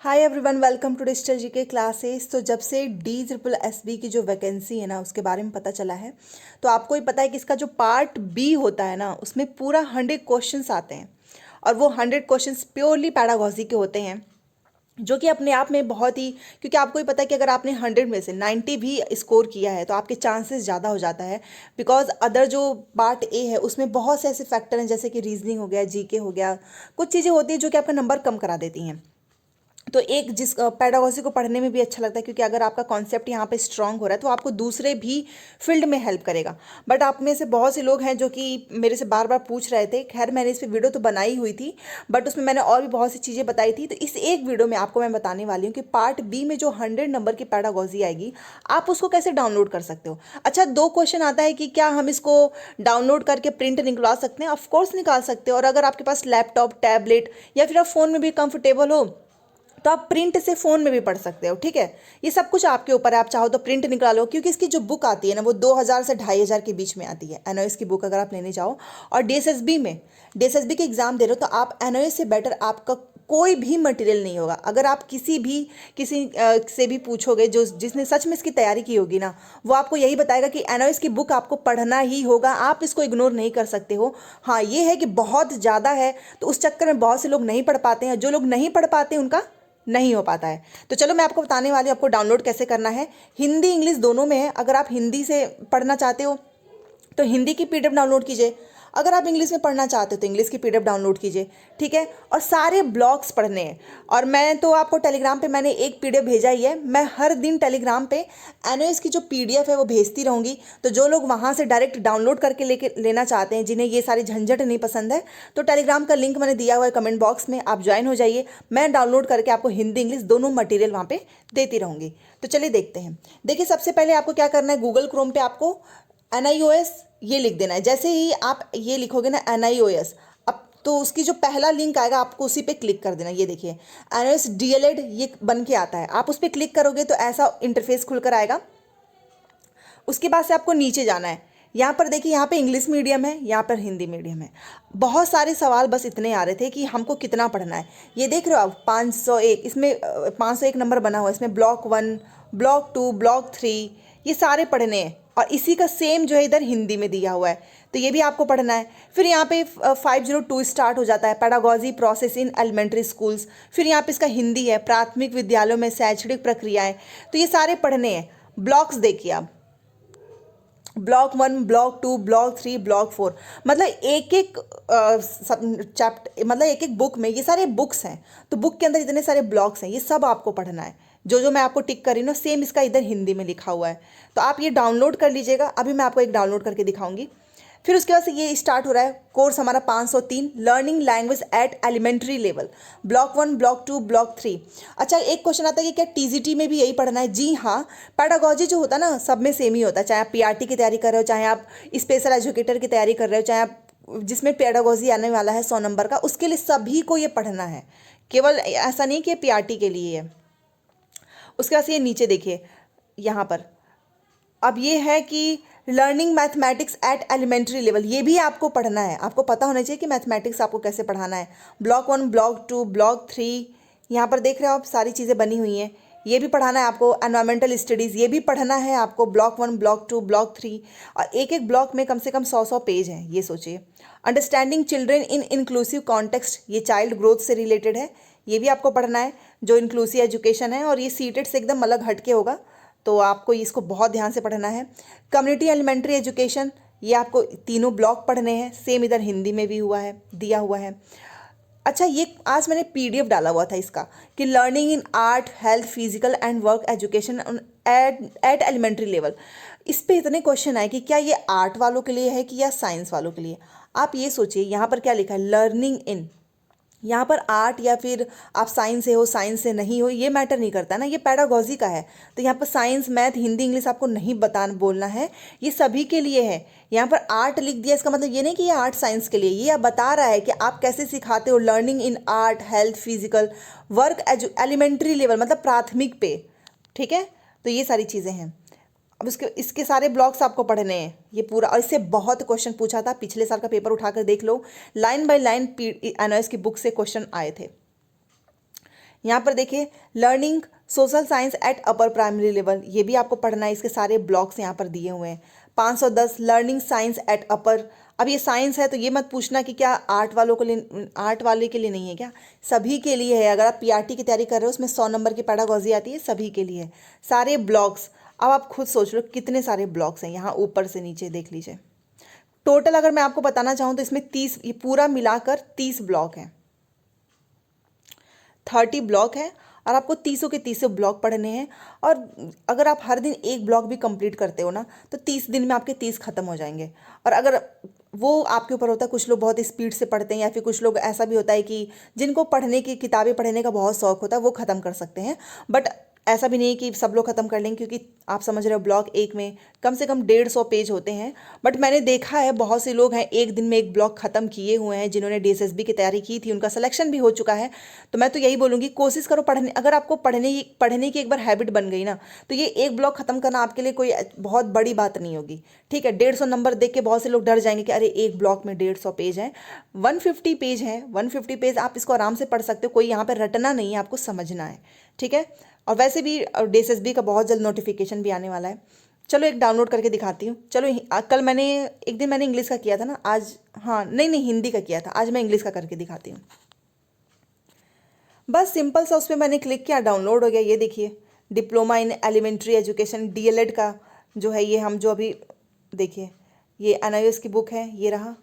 Hi everyone, welcome to digital GK classes. तो जब से DSSB की जो वैकेंसी है ना उसके बारे में पता चला है, तो आपको ही पता है कि इसका जो पार्ट बी होता है ना उसमें पूरा 100 क्वेश्चंस आते हैं। और वो 100 क्वेश्चंस प्योरली पैडागॉजी के होते हैं, जो कि अपने आप में बहुत ही, क्योंकि आपको ही पता है कि अगर आपने 100 में से 90 भी स्कोर किया है तो आपके चांसेस ज़्यादा हो जाता है। बिकॉज अदर जो पार्ट ए है उसमें बहुत से ऐसे फैक्टर हैं, जैसे कि रीजनिंग हो गया, जीके हो गया, कुछ चीज़ें होती हैं जो कि आपका नंबर कम करा देती हैं। तो एक जिस पैडागॉजी को पढ़ने में भी अच्छा लगता है, क्योंकि अगर आपका कॉन्सेप्ट यहाँ पे स्ट्रांग हो रहा है तो आपको दूसरे भी फील्ड में हेल्प करेगा। बट आप में से बहुत से लोग हैं जो कि मेरे से बार बार पूछ रहे थे। खैर, मैंने इस पर वीडियो तो बनाई हुई थी, बट उसमें मैंने और भी बहुत सी चीज़ें बताई थी। तो इस एक वीडियो में आपको मैं बताने वाली हूँ कि पार्ट बी में जो 100 नंबर की पैडागॉजी आएगी, आप उसको कैसे डाउनलोड कर सकते हो। अच्छा, दो क्वेश्चन आता है कि क्या हम इसको डाउनलोड करके प्रिंट निकलवा सकते हैं? ऑफकोर्स निकाल सकते हो। और अगर आपके पास लैपटॉप, टैबलेट या फिर आप फ़ोन में भी कंफर्टेबल हो तो आप प्रिंट से फ़ोन में भी पढ़ सकते हो। ठीक है, ये सब कुछ आपके ऊपर है। आप चाहो तो प्रिंट निकला लो, क्योंकि इसकी जो बुक आती है ना वो 2000 से 2500 के बीच में आती है। एनओएस की बुक अगर आप लेने जाओ और डीएसएसबी के एग्ज़ाम दे रहे हो तो आप एनओएस से बेटर आपका कोई भी मटेरियल नहीं होगा। अगर आप किसी से भी पूछोगे जो जिसने सच में इसकी तैयारी की होगी ना, वो आपको यही बताएगा कि एनओएस की बुक आपको पढ़ना ही होगा, आप इसको इग्नोर नहीं कर सकते हो। हाँ, ये है कि बहुत ज़्यादा है तो उस चक्कर में बहुत से लोग नहीं पढ़ पाते हैं। जो लोग नहीं पढ़ पाते उनका नहीं हो पाता है। तो चलो मैं आपको बताने वाली हूँ आपको डाउनलोड कैसे करना है। हिंदी इंग्लिश दोनों में है। अगर आप हिंदी से पढ़ना चाहते हो तो हिंदी की पीडीएफ डाउनलोड कीजिए। अगर आप इंग्लिश में पढ़ना चाहते हो तो इंग्लिश की पीडीएफ डाउनलोड कीजिए। ठीक है, और सारे ब्लॉग्स पढ़ने हैं। और मैं तो आपको टेलीग्राम पे मैंने एक पीडीएफ भेजा ही है। मैं हर दिन टेलीग्राम पे एनओएस की जो पीडीएफ है वो भेजती रहूँगी। तो जो लोग वहाँ से डायरेक्ट डाउनलोड करके लेना चाहते हैं, जिन्हें ये सारी झंझट नहीं पसंद है, तो टेलीग्राम का लिंक मैंने दिया हुआ है कमेंट बॉक्स में, आप ज्वाइन हो जाइए। मैं डाउनलोड करके आपको हिंदी इंग्लिश दोनों मटेरियल वहाँ पे देती रहूँगी। तो चलिए देखते हैं। देखिए, सबसे पहले आपको क्या करना है, गूगल क्रोम पे आपको NIOS ये लिख देना है। जैसे ही आप ये लिखोगे ना NIOS, अब तो उसकी जो पहला लिंक आएगा आपको उसी पे क्लिक कर देना। ये देखिए NIOS DLED ये बन के आता है। आप उस पर क्लिक करोगे तो ऐसा इंटरफेस खुलकर आएगा। उसके बाद से आपको नीचे जाना है। यहाँ पर देखिए, यहाँ पे इंग्लिश मीडियम है, यहाँ पर हिंदी मीडियम है। बहुत सारे सवाल बस इतने आ रहे थे कि हमको कितना पढ़ना है। ये देख रहे हो आप 501, इसमें 501 नंबर बना हुआ है। इसमें ब्लॉक 1, ब्लॉक 2, ब्लॉक 3 ये सारे पढ़ने हैं। और इसी का सेम जो है इधर हिंदी में दिया हुआ है, तो ये भी आपको पढ़ना है। फिर यहाँ पे 502 स्टार्ट हो जाता है, pedagogy process in elementary schools. फिर यहाँ पे इसका हिंदी है, प्राथमिक विद्यालयों में शैक्षणिक प्रक्रियाएं। तो ये सारे पढ़ने हैं। ब्लॉक्स देखिए आप, ब्लॉक 1, ब्लॉक 2, ब्लॉक 3, ब्लॉक 4, मतलब एक एक चैप्टर, मतलब एक एक बुक में ये सारे बुक्स हैं। तो बुक के अंदर इतने सारे ब्लॉक्स हैं, ये सब आपको पढ़ना है। जो जो मैं आपको टिक कर रही हूँ ना, सेम इसका इधर हिंदी में लिखा हुआ है। तो आप ये डाउनलोड कर लीजिएगा। अभी मैं आपको एक डाउनलोड करके दिखाऊंगी। फिर उसके बाद से ये स्टार्ट हो रहा है कोर्स हमारा 503, learning language at elementary level, block 1, block 2, block 3। अच्छा, एक क्वेश्चन आता है कि क्या टीजीटी में भी यही पढ़ना है? जी हाँ, पैडागॉजी जो होता है ना सब में सेम ही होता है। चाहे आप पीआरटी की तैयारी कर रहे हो, चाहे आप स्पेशल एजुकेटर की तैयारी कर रहे हो, चाहे आप जिसमें पैडागॉजी आने वाला है 100 नंबर का, उसके लिए सभी को ये पढ़ना है। केवल ऐसा नहीं कि पीआरटी के लिए है। उसके बाद से ये नीचे देखिए, यहाँ पर अब ये है कि learning mathematics at elementary level, ये भी आपको पढ़ना है। आपको पता होना चाहिए कि मैथमेटिक्स आपको कैसे पढ़ाना है। ब्लॉक 1, ब्लॉक 2, ब्लॉक 3, यहाँ पर देख रहे हो आप सारी चीज़ें बनी हुई हैं। ये भी पढ़ाना है आपको। एनवायरमेंटल स्टडीज़ ये भी पढ़ना है आपको, ब्लॉक 1, ब्लॉक 2, ब्लॉक 3। और एक एक ब्लॉक में कम से कम 100 पेज हैं, ये सोचिए। Understanding children in inclusive context, ये चाइल्ड ग्रोथ से रिलेटेड है, ये भी आपको पढ़ना है। जो इंक्लूसिव एजुकेशन है, और ये सीटेड से एकदम अलग हटके होगा, तो आपको इसको बहुत ध्यान से पढ़ना है। कम्युनिटी एलिमेंट्री एजुकेशन, ये आपको तीनों ब्लॉक पढ़ने हैं। सेम इधर हिंदी में भी हुआ है, दिया हुआ है। अच्छा, ये आज मैंने पीडीएफ डाला हुआ था इसका, कि learning in art, health, physical and work education at elementary level. इस पे इतने क्वेश्चन आए कि क्या ये आर्ट वालों के लिए है कि या साइंस वालों के लिए। आप ये सोचिए, यहाँ पर क्या लिखा है, लर्निंग इन। यहाँ पर आर्ट या फिर आप साइंस से हो, साइंस से नहीं हो, ये मैटर नहीं करता ना, ये पैडागॉजी का है। तो यहाँ पर साइंस, मैथ, हिंदी, इंग्लिश आपको नहीं बोलना है, ये सभी के लिए है। यहाँ पर आर्ट लिख दिया, इसका मतलब ये नहीं कि ये आर्ट साइंस के लिए, ये आप बता रहा है कि आप कैसे सिखाते हो। Learning in art, health, physical, work elementary level, मतलब प्राथमिक पे। ठीक है, तो ये सारी चीज़ें हैं। अब इसके सारे ब्लॉक्स आपको पढ़ने हैं, ये पूरा। और इससे बहुत क्वेश्चन पूछा था, पिछले साल का पेपर उठाकर देख लो, लाइन बाय लाइन एनओएस की बुक से क्वेश्चन आए थे। यहाँ पर देखिए learning social science at upper primary level, ये भी आपको पढ़ना है, इसके सारे ब्लॉक्स यहाँ पर दिए हुए हैं। 510 लर्निंग साइंस एट अपर, अब ये साइंस है तो ये मत पूछना कि क्या आर्ट वालों के लिए, आर्ट वाले के लिए नहीं है क्या, सभी के लिए है। अगर आप पीआरटी की तैयारी कर रहे हो उसमें 100 नंबर की पेडागोजी आती है, सभी के लिए सारे ब्लॉक्स। अब आप खुद सोच लो कितने सारे ब्लॉक्स हैं यहाँ, ऊपर से नीचे देख लीजिए। टोटल अगर मैं आपको बताना चाहूँ तो इसमें 30, ये पूरा मिलाकर 30 ब्लॉक हैं, 30 ब्लॉक हैं और आपको 30 के 30 ब्लॉक पढ़ने हैं। और अगर आप हर दिन एक ब्लॉक भी कंप्लीट करते हो ना तो 30 दिन में आपके 30 खत्म हो जाएंगे। और अगर वो आपके ऊपर होता है, कुछ लोग बहुत स्पीड से पढ़ते हैं या फिर कुछ लोग ऐसा भी होता है कि जिनको पढ़ने की किताबें पढ़ने का बहुत शौक होता है वो ख़त्म कर सकते हैं। बट ऐसा भी नहीं है कि सब लोग ख़त्म कर लेंगे, क्योंकि आप समझ रहे हो ब्लॉक एक में कम से कम 150 पेज होते हैं। बट मैंने देखा है बहुत से लोग हैं एक दिन में एक ब्लॉक ख़त्म किए हुए हैं, जिन्होंने डीएसएसबी की तैयारी की थी, उनका सिलेक्शन भी हो चुका है। तो मैं तो यही बोलूँगी कोशिश करो पढ़ने, अगर आपको पढ़ने की एक बार हैबिट बन गई ना तो ये एक ब्लॉक ख़त्म करना आपके लिए कोई बहुत बड़ी बात नहीं होगी। ठीक है, 150 नंबर देख के बहुत से लोग डर जाएंगे कि अरे एक ब्लॉक में 150 पेज हैं। 150 पेज हैं, 150 पेज आप इसको आराम से पढ़ सकते हो, कोई यहाँ पर रटना नहीं है, आपको समझना है। ठीक है, और वैसे भी डीएसएसबी का बहुत जल्द नोटिफिकेशन भी आने वाला है। चलो एक डाउनलोड करके दिखाती हूँ। चलो कल मैंने एक दिन मैंने इंग्लिश का किया था ना, आज हाँ नहीं हिंदी का किया था, आज मैं इंग्लिश का करके दिखाती हूँ। बस सिंपल सा उस पर मैंने क्लिक किया, डाउनलोड हो गया। ये देखिए diploma in elementary education DElEd का जो है, ये हम जो अभी देखिए ये एनआईओएस की बुक है, ये रहा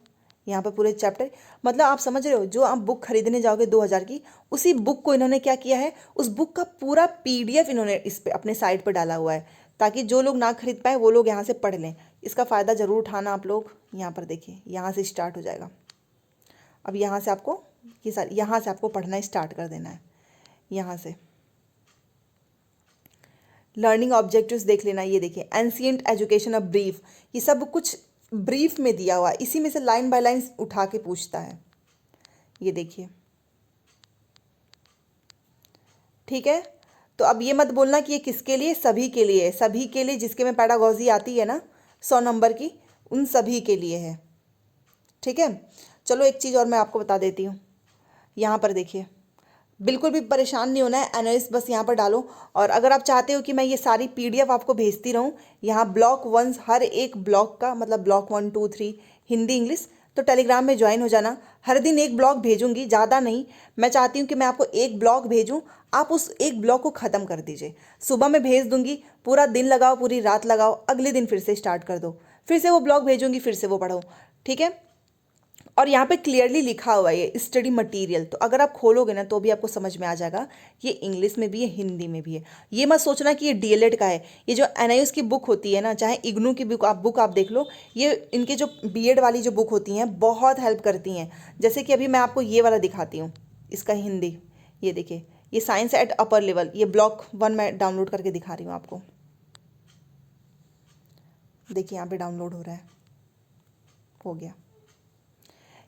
यहाँ पर पूरे चैप्टर। मतलब आप समझ रहे हो, जो आप बुक खरीदने जाओगे 2000 की, उसी बुक को इन्होंने क्या किया है, उस बुक का पूरा पीडीएफ इन्होंने इस पे अपने साइट पर डाला हुआ है, ताकि जो लोग ना खरीद पाए वो लोग यहाँ से पढ़ लें। इसका फ़ायदा ज़रूर उठाना आप लोग। यहाँ पर देखिए यहाँ से स्टार्ट हो जाएगा। अब यहाँ से आपको ये सारी, यहाँ से आपको पढ़ना स्टार्ट कर देना है। यहाँ से लर्निंग ऑब्जेक्टिव्स देख लेना। ये देखिए एंशिएंट एजुकेशन अ ब्रीफ, ये सब कुछ ब्रीफ में दिया हुआ है, इसी में से लाइन बाय लाइन उठा के पूछता है। ये देखिए, ठीक है। तो अब ये मत बोलना कि ये किसके लिए, सभी के लिए है, सभी के लिए जिसके में पेडागोजी आती है ना 100 नंबर की, उन सभी के लिए है। ठीक है, चलो एक चीज़ और मैं आपको बता देती हूँ। यहाँ पर देखिए बिल्कुल भी परेशान नहीं होना है, एनआईओएस बस यहाँ पर डालो। और अगर आप चाहते हो कि मैं ये सारी पीडीएफ आपको भेजती रहूँ, यहाँ ब्लॉक 1 हर एक ब्लॉक का, मतलब ब्लॉक 1 2 3 हिंदी इंग्लिश, तो टेलीग्राम में ज्वाइन हो जाना। हर दिन एक ब्लॉक भेजूंगी, ज़्यादा नहीं। मैं चाहती हूँ कि मैं आपको एक ब्लॉक भेजूँ, आप उस एक ब्लॉक को ख़त्म कर दीजिए। सुबह में भेज दूंगी, पूरा दिन लगाओ, पूरी रात लगाओ, अगले दिन फिर से स्टार्ट कर दो, फिर से वो ब्लॉक भेजूंगी, फिर से वो पढ़ो। ठीक है, और यहाँ पे क्लियरली लिखा हुआ है ये स्टडी मटेरियल, तो अगर आप खोलोगे ना तो भी आपको समझ में आ जाएगा। ये इंग्लिश में भी है, हिंदी में भी है। ये मत सोचना कि ये डीएलएड का है। ये जो एनआईओएस की बुक होती है ना, चाहे इग्नू की बुक आप देख लो, ये इनके जो बीएड वाली जो बुक होती हैं बहुत हेल्प करती हैं। जैसे कि अभी मैं आपको ये वाला दिखाती हूँ, इसका हिंदी। ये देखिए ये साइंस एट अपर लेवल, ये ब्लॉक 1 मैं डाउनलोड करके दिखा रही हूँ आपको। देखिए यहाँ पे डाउनलोड हो रहा है, हो गया।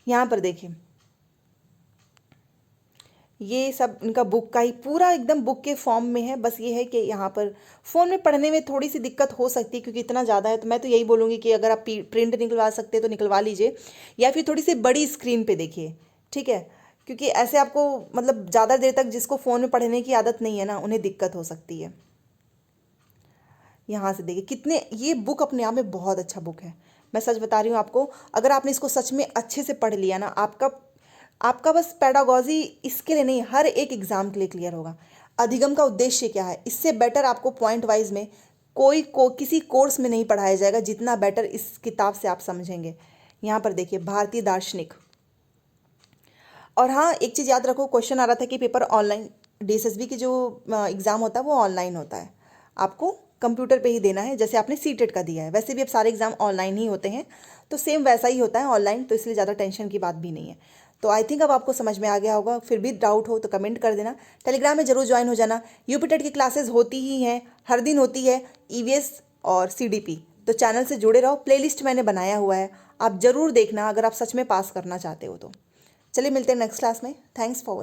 यहाँ पर देखिए ये सब इनका बुक का ही पूरा एकदम बुक के फॉर्म में है। बस ये है कि यहाँ पर फ़ोन में पढ़ने में थोड़ी सी दिक्कत हो सकती है, क्योंकि इतना ज़्यादा है। तो मैं तो यही बोलूँगी कि अगर आप प्रिंट निकलवा सकते हैं तो निकलवा लीजिए, या फिर थोड़ी सी बड़ी स्क्रीन पे देखिए। ठीक है, क्योंकि ऐसे आपको मतलब ज़्यादा देर तक जिसको फ़ोन में पढ़ने की आदत नहीं है ना, उन्हें दिक्कत हो सकती है। यहाँ से देखिए कितने, ये बुक अपने आप में बहुत अच्छा बुक है। मैं सच बता रही हूँ आपको, अगर आपने इसको सच में अच्छे से पढ़ लिया ना, आपका आपका बस पेडागोजी इसके लिए नहीं, हर एक एग्ज़ाम के लिए क्लियर होगा। अधिगम का उद्देश्य क्या है, इससे बेटर आपको पॉइंट वाइज में किसी कोर्स में नहीं पढ़ाया जाएगा जितना बेटर इस किताब से आप समझेंगे। यहाँ पर देखिए भारतीय दार्शनिक। और हाँ एक चीज़ याद रखो, क्वेश्चन आ रहा था कि पेपर ऑनलाइन, डीएसएसबी की जो एग्ज़ाम होता है वो ऑनलाइन होता है, आपको कंप्यूटर पे ही देना है, जैसे आपने सीटेट का दिया है। वैसे भी अब सारे एग्ज़ाम ऑनलाइन ही होते हैं, तो सेम वैसा ही होता है ऑनलाइन, तो इसलिए ज़्यादा टेंशन की बात भी नहीं है। तो आई थिंक अब आपको समझ में आ गया होगा। फिर भी डाउट हो तो कमेंट कर देना, टेलीग्राम में जरूर ज्वाइन हो जाना। यूपीटेट की क्लासेस होती ही हैं, हर दिन होती है, ईवीएस और सीडीपी। तो चैनल से जुड़े रहो, प्लेलिस्ट मैंने बनाया हुआ है, आप ज़रूर देखना अगर आप सच में पास करना चाहते हो तो। चलिए मिलते हैं नेक्स्ट क्लास में। Thanks for watching.